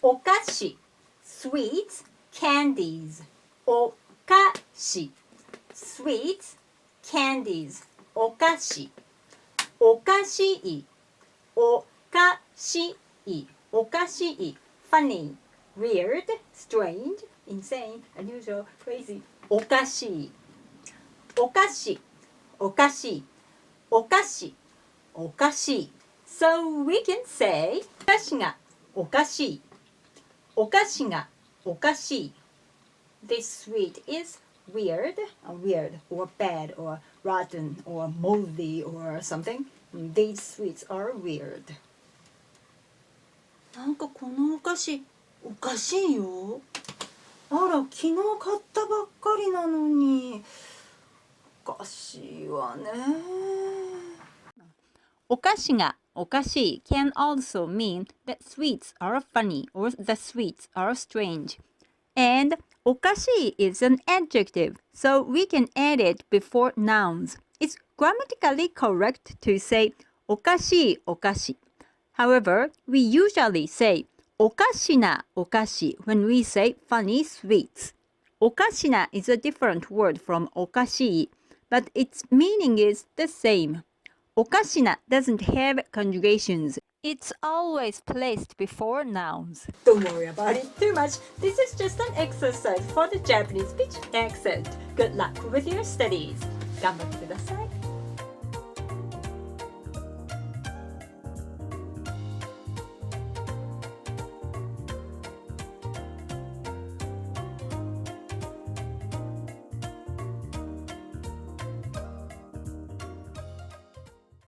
okashi, sweets, candies. Okashi, sweets, candies. Okashi. Okashii, okashii, okashii. Funny, weird, strange, insane, unusual, crazy. Okashii. Okashi, okashi, okashi, okashi. So we can say お菓子がおかしい。お菓子がおかしい。This sweet is weird, or bad, or rotten, or moldy, or something. These sweets are weird. なんかこのお菓子おかしいよ。あら、昨日買ったばっかりなのにおかしいわね。お菓子がおかしい can also mean that sweets are funny or the sweets are strange. And おかしい is an adjective, so we can add it before nouns. It's grammatically correct to say おかしいおかし。However, we usually say おかしなおかし when we say funny sweets. おかしな is a different word from おかしい, but its meaning is the same. おかしな doesn't have conjugations. It's always placed before nouns. Don't worry about it too much. This is just an exercise for the Japanese speech accent. Good luck with your studies. 頑張ってください。